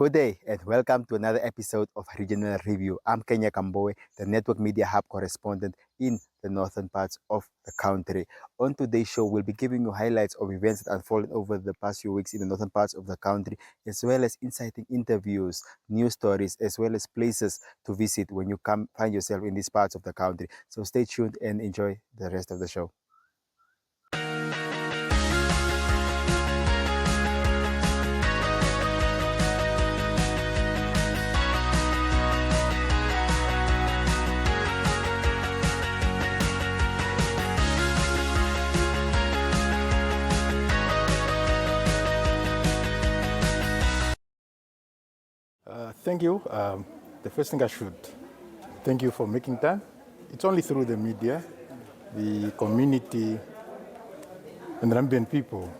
Good day and welcome to another episode of Regional Review. I'm Kenya Kambowe, the Network Media Hub correspondent in the northern parts of the country. On today's show, we'll be giving you highlights of events that unfolded over the past few weeks in the northern parts of the country, as well as inciting interviews, news stories, as well as places to visit when you come find yourself in these parts of the country. So stay tuned and enjoy the rest of the show. Thank you. The first thing I should thank you for making time. It's only through the media, the community and Rambian people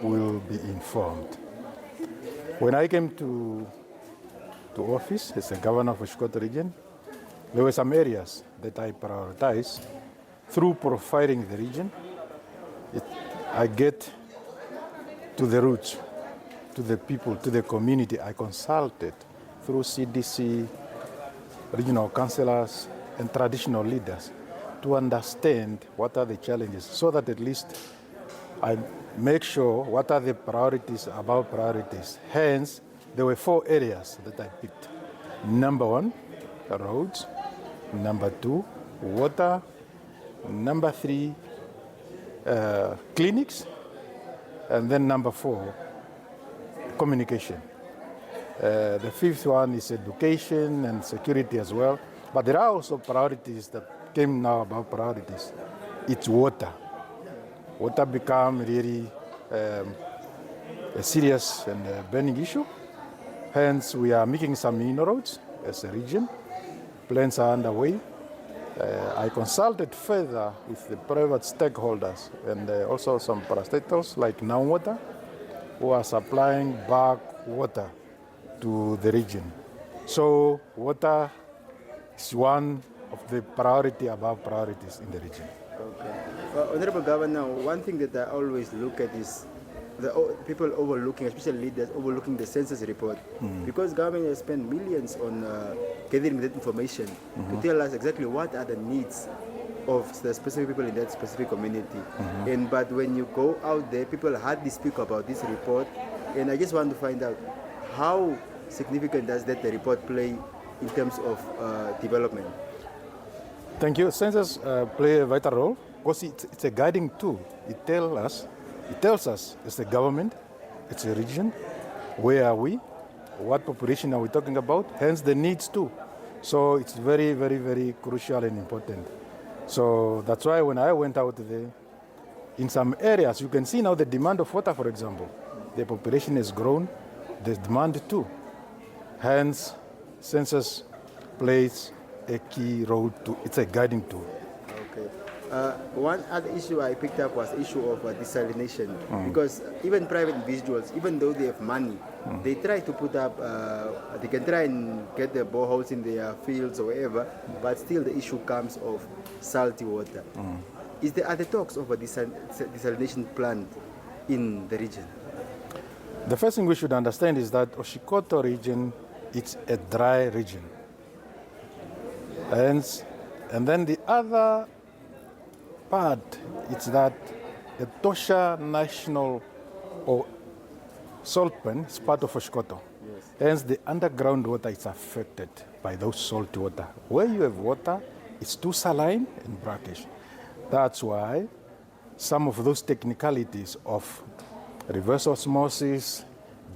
will be informed. When I came to office as the governor of Oshikoto region, there were some areas that I prioritized through profiling the region. I get to the roots, to the people, to the community. I consulted through CDC, regional councillors, and traditional leaders to understand what are the challenges so that at least I make sure what are the priorities above priorities. Hence, there were 4 areas that I picked. Number 1, roads. Number 2, water. Number 3, clinics. And then number 4, communication. The 5th one is education and security as well. But there are also priorities that came now above priorities. It's water. Water become really a serious and burning issue. Hence, we are making some inroads as a region. Plans are underway. I consulted further with the private stakeholders and also some parastatals like Now Water, who are supplying bulk water to the region. So water is one of the priority above priorities in the region. Okay. Honorable Governor, one thing that I always look at is the people overlooking, especially leaders overlooking the census report, because government has spent millions on gathering that information to tell us exactly what are the needs of the specific people in that specific community. But when you go out there, people hardly speak about this report, and I just want to find out how significant does that the report play in terms of development? Thank you. Census play a vital role because it's a guiding tool. It tells us as a government, it's a region, where are we, what population are we talking about, hence the needs too. So it's very, very, very crucial and important. So that's why when I went out there, in some areas, you can see now the demand of water, for example. The population has grown, the demand too. Hence, census plays a key role too. It's a guiding tool. Okay. One other issue I picked up was the issue of desalination, because even private individuals, even though they have money, they try to put up, they can try and get the boreholes in their fields or wherever, but still the issue comes of salty water. Are there talks of a desalination plant in the region? The first thing we should understand is that Oshikoto region, it's a dry region. And then the other part is that the Tosha National or salt pan is part of Oshikoto. Yes. Hence, the underground water is affected by those salt water. Where you have water, it's too saline and brackish. That's why some of those technicalities of reverse osmosis,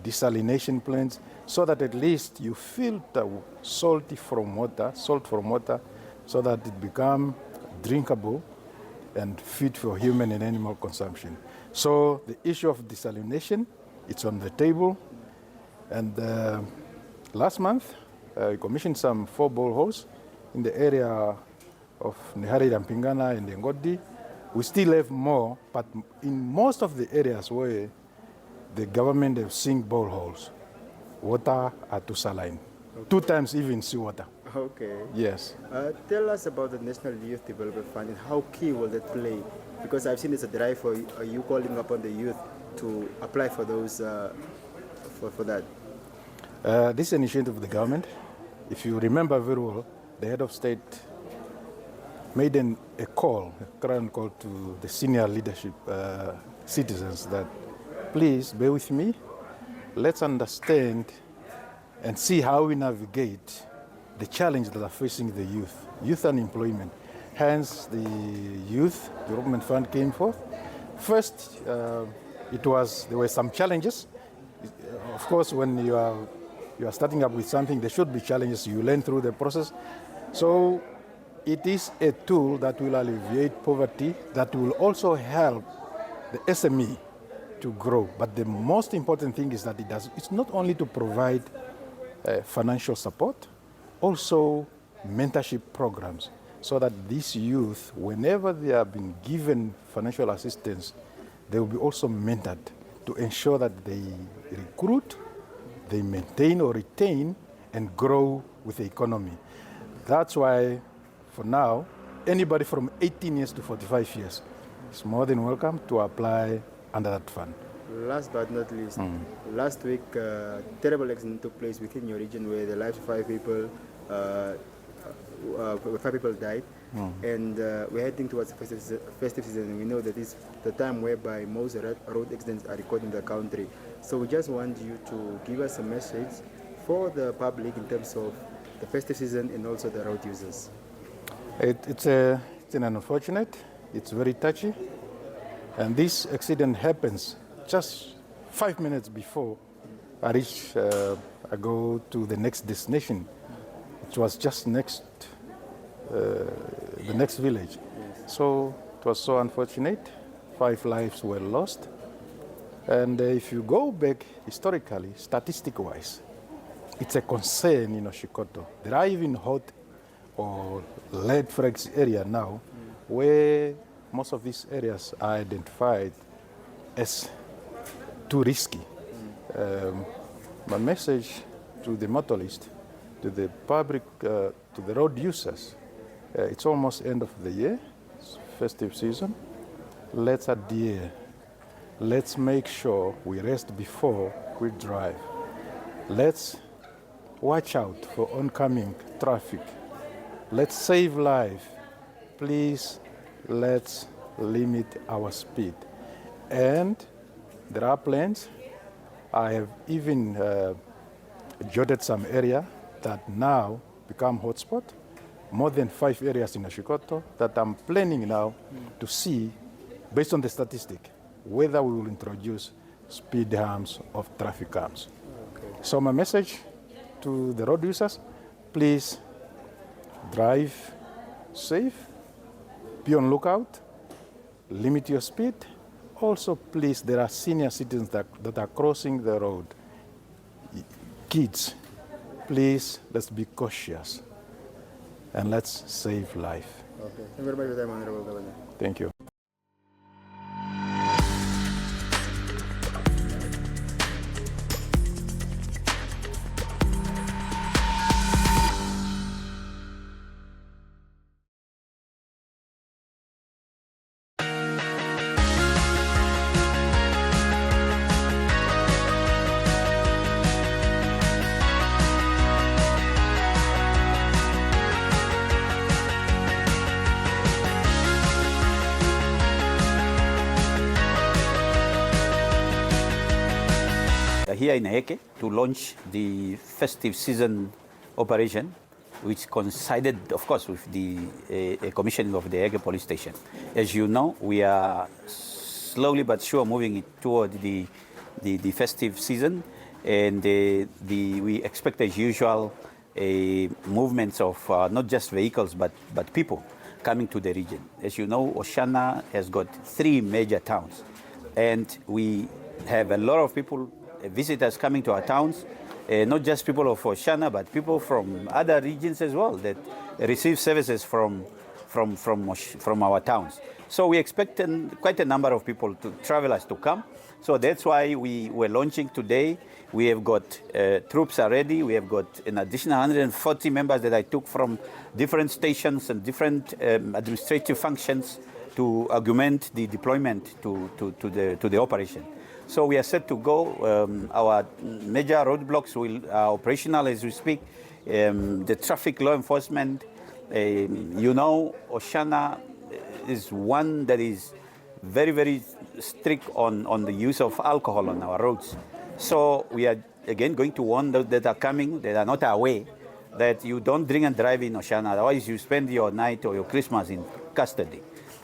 desalination plants, so that at least you filter salt from water, so that it become drinkable and fit for human and animal consumption. So the issue of desalination, it's on the table. And last month, we commissioned some 4 boreholes in the area of Nehari, Rampingana, and Ngodi. We still have more, but in most of the areas where the government have sink boreholes, water are too saline. Okay. 2 times even seawater. Okay. Yes. Tell us about the National Youth Development Fund and how key will that play? Because I've seen it's a drive for you calling upon the youth to apply for those for that. This is an initiative of the government. If you remember very well, the head of state made a current call to the senior leadership citizens that please bear with me. Let's understand and see how we navigate the challenges that are facing the youth unemployment. Hence, the Youth Development Fund came forth. First, there were some challenges. Of course, when you are starting up with something, there should be challenges. You learn through the process. So it is a tool that will alleviate poverty, that will also help the SME to grow. But the most important thing is that it's not only to provide financial support, also mentorship programs, so that these youth, whenever they have been given financial assistance, they will be also mentored to ensure that they recruit, they maintain or retain, and grow with the economy. That's why, for now, anybody from 18 years to 45 years is more than welcome to apply under that fund. Last but not least, last week, terrible accident took place within your region where the lives of 5 people died, and we're heading towards the festive season. We know that it's the time whereby most road accidents are recorded in the country. So we just want you to give us a message for the public in terms of the festive season and also the road users. It's an unfortunate, it's very touchy, and this accident happens just 5 minutes before I go to the next destination. It was just the next village. Yes. So it was so unfortunate. 5 lives were lost. And if you go back historically, statistic-wise, it's a concern in Oshikoto. There are even hot or lead frags area now where most of these areas are identified as too risky. My message to the motorists, to the public, to the road users, it's almost end of the year, it's festive season. Let's adhere. Let's make sure we rest before we drive. Let's watch out for oncoming traffic. Let's save life. Please, let's limit our speed. And there are plans. I have even jotted some area that now become hotspot. More than 5 areas in Oshikoto that I'm planning now to see, based on the statistic, whether we will introduce speed humps or traffic humps. Okay. So my message to the road users, please drive safe, be on lookout, limit your speed. Also, please, there are senior citizens that are crossing the road. Kids, please, let's be cautious and let's save life. Okay. Thank you very much for your time, Honorable Governor. Thank you. Here in Eke to launch the festive season operation, which coincided, of course, with the commissioning of the Eke police station. As you know, we are slowly but sure moving toward the festive season, and we expect, as usual, movements of not just vehicles but people coming to the region. As you know, Oshana has got 3 major towns, and we have a lot of people, visitors coming to our towns, not just people of Oshana, but people from other regions as well that receive services from our towns. So we expect quite a number of people, travelers to come. So that's why we were launching today. We have got troops already. We have got an additional 140 members that I took from different stations and different administrative functions to augment the deployment to the operation. So we are set to go. Our major roadblocks are operational as we speak. The traffic law enforcement, Oshana is one that is very, very strict on the use of alcohol on our roads. So we are again going to warn those that are coming, that are not aware, that you don't drink and drive in Oshana, otherwise you spend your night or your Christmas in custody.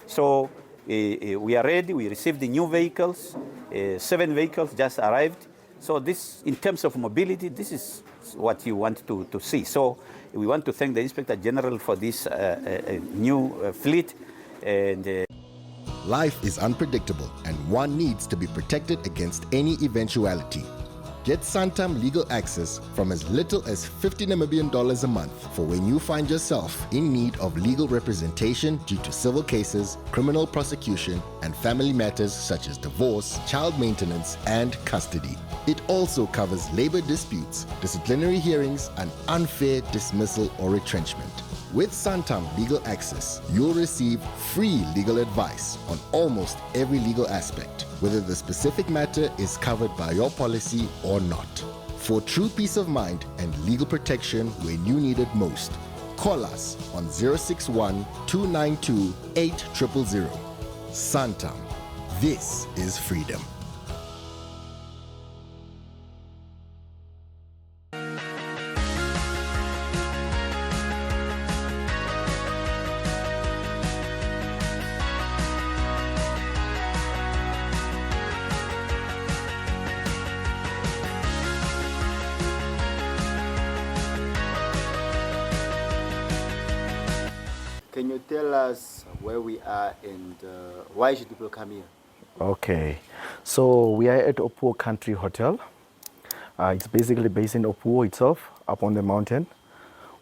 So we are ready. We received the new vehicles. 7 vehicles just arrived. So this, in terms of mobility, this is what you want to see. So we want to thank the Inspector General for this new fleet. And life is unpredictable, and one needs to be protected against any eventuality. Get Santam legal access from as little as $50 Namibian a month for when you find yourself in need of legal representation due to civil cases, criminal prosecution, and family matters such as divorce, child maintenance, and custody. It also covers labor disputes, disciplinary hearings, and unfair dismissal or retrenchment. With Santam Legal Access, you'll receive free legal advice on almost every legal aspect, whether the specific matter is covered by your policy or not. For true peace of mind and legal protection when you need it most, call us on 061 292 8000. Santam. This is freedom. Can you tell us where we are and why should people come here? Okay, so we are at Opuo Country Hotel. It's basically based in Opuo itself, up on the mountain,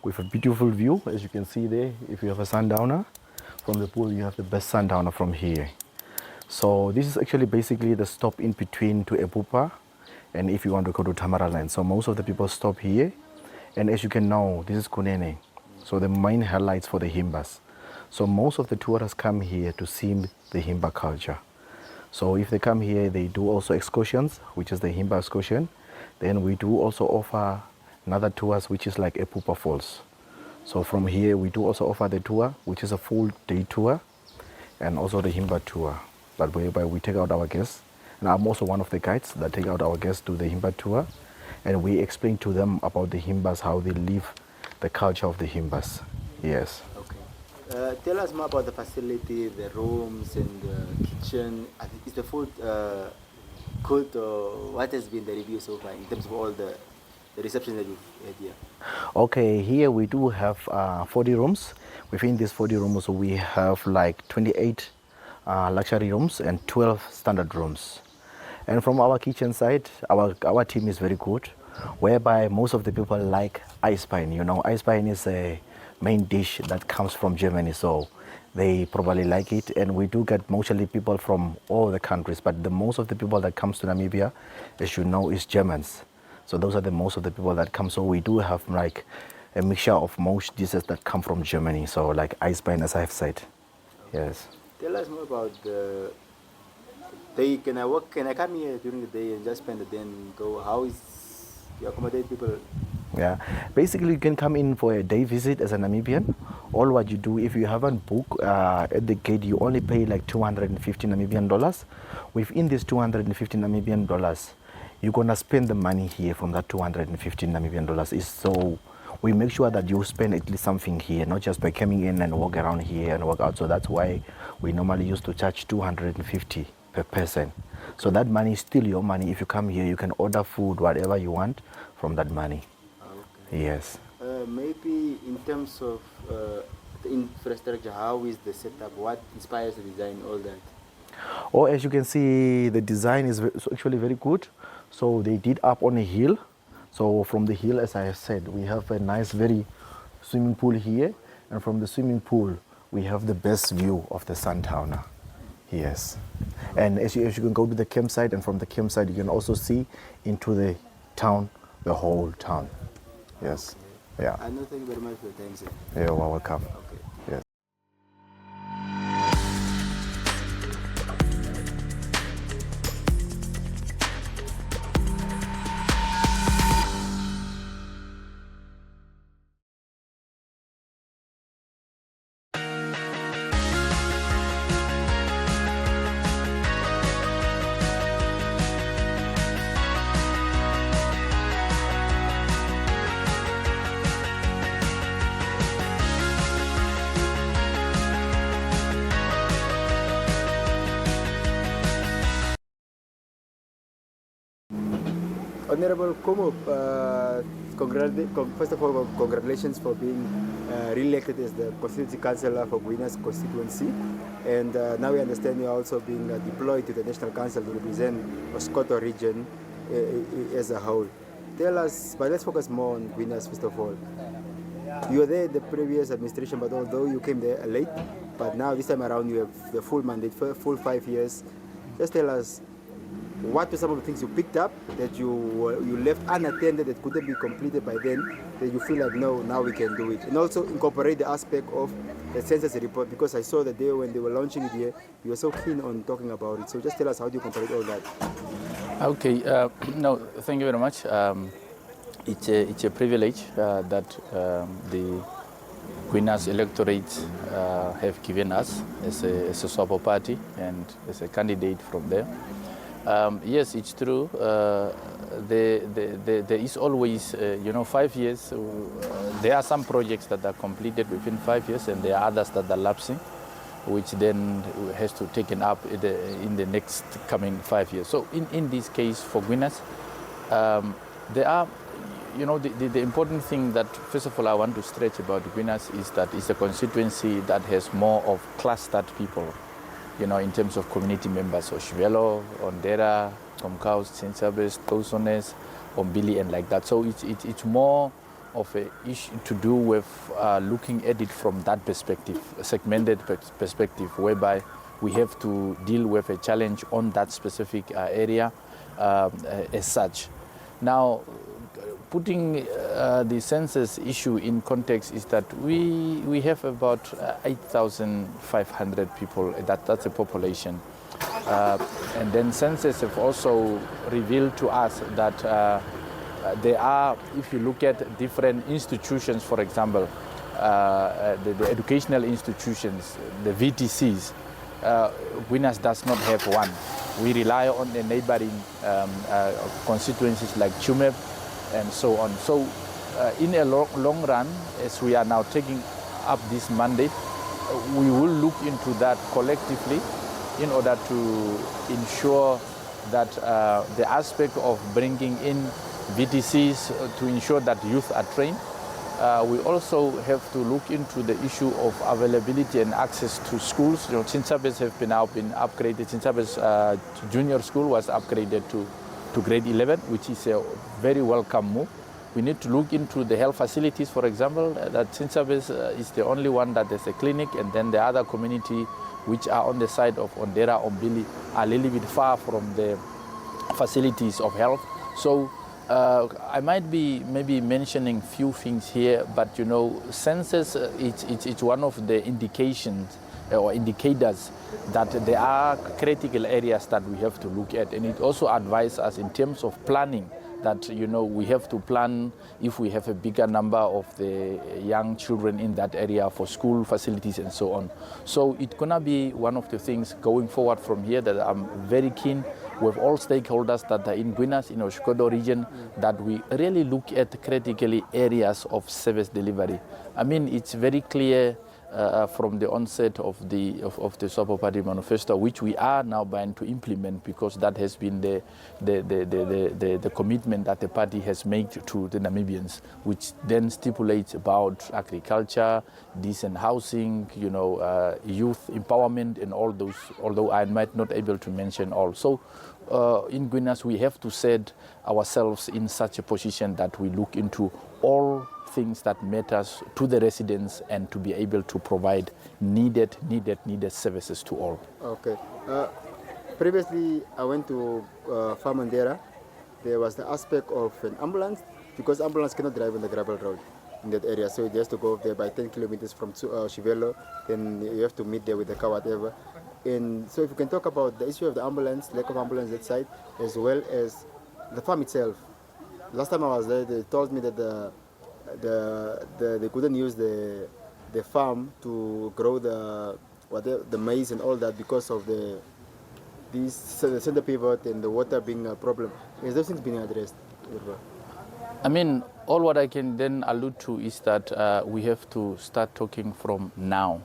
with a beautiful view, as you can see there. If you have a sundowner from the pool, you have the best sundowner from here. So this is actually basically the stop in between to Epupa, and if you want to go to Tamaraland. So most of the people stop here, and as you can know, this is Kunene. So the main highlights for the Himbas. So most of the tourists come here to see the Himba culture. So if they come here, they do also excursions, which is the Himba excursion. Then we do also offer another tours, which is like Epupa Falls. So from here, we do also offer the tour, which is a full day tour, and also the Himba tour, but whereby we take out our guests. And I'm also one of the guides that take out our guests to the Himba tour, and we explain to them about the Himbas, how they live, the culture of the Himbas. Yes. Okay. Tell us more about the facility, the rooms and the kitchen. Is the food good, or what has been the review so far in terms of all the reception that you've had here? Okay, here we do have 40 rooms. Within these 40 rooms, we have like 28 luxury rooms and 12 standard rooms. And from our kitchen side, our team is very good, whereby most of the people like Eisbein. You know, Eisbein is a main dish that comes from Germany, so they probably like it. And we do get mostly people from all the countries, but the most of the people that comes to Namibia, as you know, is Germans. So those are the most of the people that come. So we do have like a mixture of most dishes that come from Germany. So like Eisbein, as I have said. Yes. Tell us more about the day. Can I come here during the day and just spend the day and go? How is you accommodate people? Yeah, basically you can come in for a day visit as a Namibian. All what you do, if you haven't booked at the gate, you only pay like 250 Namibian dollars. Within this 250 Namibian dollars, you're gonna spend the money here from that 250 Namibian dollars. So we make sure that you spend at least something here, not just by coming in and walk around here and walk out. So that's why we normally used to charge 250 per person. So that money is still your money. If you come here, you can order food, whatever you want from that money. Okay. Yes. Maybe in terms of the infrastructure, how is the setup? What inspires the design, all that? Oh, as you can see, the design is actually very good. So they did up on a hill. So from the hill, as I have said, we have a nice, very swimming pool here. And from the swimming pool, we have the best view of the Sundowner. Yes. And as you can go to the campsite, and from the campsite, you can also see into the town, the whole town. Yes. Okay. Yeah. I know, thank you very much for your time, sir. You're welcome. Okay. Yes. Honorable Komo, first of all, congratulations for being re-elected as the constituency councillor for Guiana's constituency. And now we understand you're also being deployed to the National Council to represent Oshikoto region as a whole. Tell us, but let's focus more on Guiana's first of all. You were there in the previous administration, but although you came there late, but now this time around you have the full mandate, full 5 years. Just tell us, what were some of the things you picked up that you left unattended that couldn't be completed by then, that you feel like, no, now we can do it? And also incorporate the aspect of the census report, because I saw that day when they were launching it here, you were so keen on talking about it. So just tell us, how do you incorporate all that? Okay, no, thank you very much. It's a privilege that the Guiana's electorate have given us as a SWAPO party and as a candidate from there. Yes, it's true. There is always, 5 years. There are some projects that are completed within 5 years, and there are others that are lapsing, which then has to taken up in the next coming 5 years. So in this case for Guiana's, there are, the important thing that first of all I want to stretch about Guiana's is that it's a constituency that has more of clustered people, in terms of community members, Oshivelo, Ondera, Tomkaus, Sinsabes, Tosones, Ombili, and like that. So it's more of a issue to do with looking at it from that perspective, a segmented perspective, whereby we have to deal with a challenge on that specific area as such. Now, putting the census issue in context is that we have about 8,500 people. That's a population. And then census have also revealed to us that there are, if you look at different institutions, for example, the educational institutions, the VTCs, Guiana's does not have one. We rely on the neighboring constituencies like Chumeb and so on. So in a long run, as we are now taking up this mandate, we will look into that collectively in order to ensure that the aspect of bringing in VTCs to ensure that youth are trained. We also have to look into the issue of availability and access to schools. Sinsabes have been upgraded. Sinsabes Junior School was upgraded to grade 11, which is a very welcome move. We need to look into the health facilities, for example, that Sinsabes is the only one that has a clinic, and then the other community which are on the side of Ondera, Ombili, are a little bit far from the facilities of health. So I might be maybe mentioning few things here, but census, it's one of the indications or indicators that there are critical areas that we have to look at, and it also advises us in terms of planning that we have to plan if we have a bigger number of the young children in that area for school facilities and so on. So it's gonna be one of the things going forward from here that I'm very keen with all stakeholders that are in Guiana's, in Oshikoto region, that we really look at critically areas of service delivery. I mean, it's very clear from the onset of the SWAPO Party manifesto, which we are now bound to implement, because that has been the commitment that the party has made to the Namibians, which then stipulates about agriculture, decent housing, youth empowerment, and all those. Although I might not able to mention all. So in Guiana's, we have to set ourselves in such a position that we look into all things that matters to the residents and to be able to provide needed services to all. Okay. Previously, I went to Farm Ondera. There was the aspect of an ambulance, because ambulance cannot drive on the gravel road in that area, so it has to go there by 10 kilometers from Shivelo. Then you have to meet there with the car, whatever. And so if you can talk about the issue of the ambulance, lack of ambulance that side, as well as the farm itself. Last time I was there, they told me that they couldn't use the farm to grow the maize and all that because of the center pivot and the water being a problem. Is those things being addressed? I mean, all what I can then allude to is that we have to start talking from now.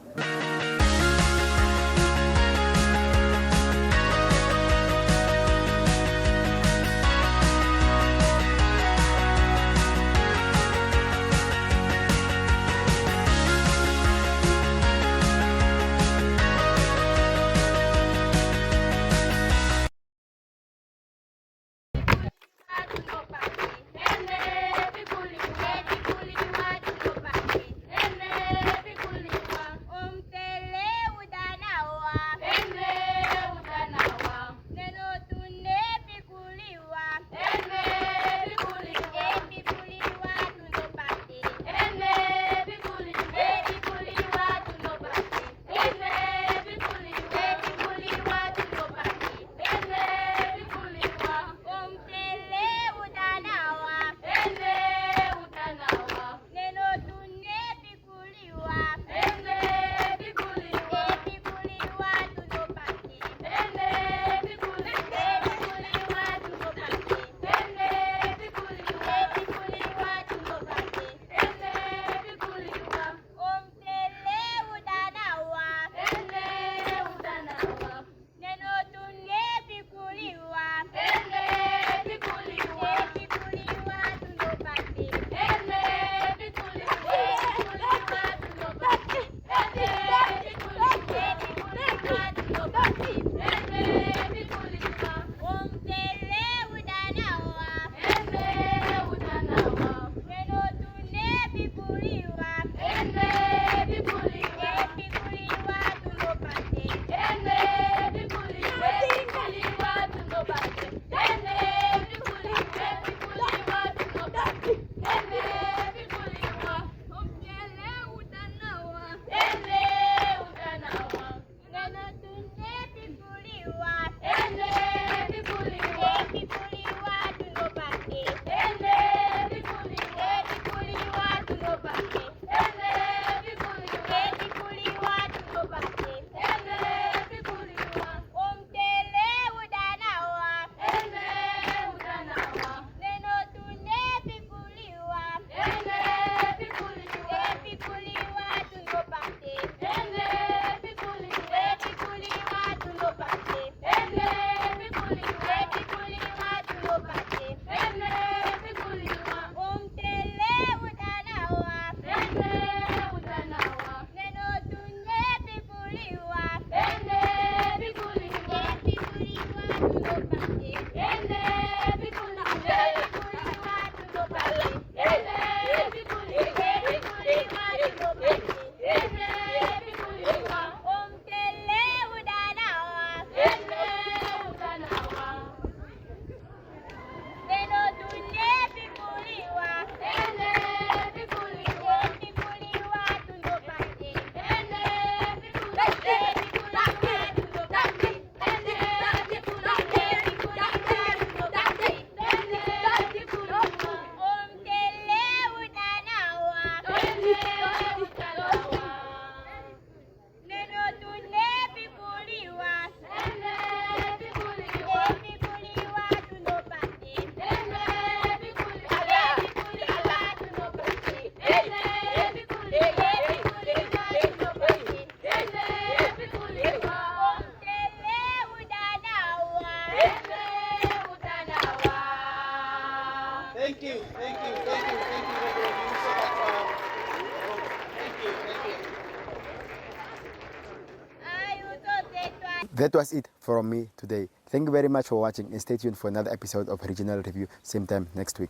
That was it from me today. Thank you very much for watching and stay tuned for another episode of Regional Review, same time next week.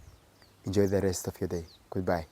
Enjoy the rest of your day. Goodbye.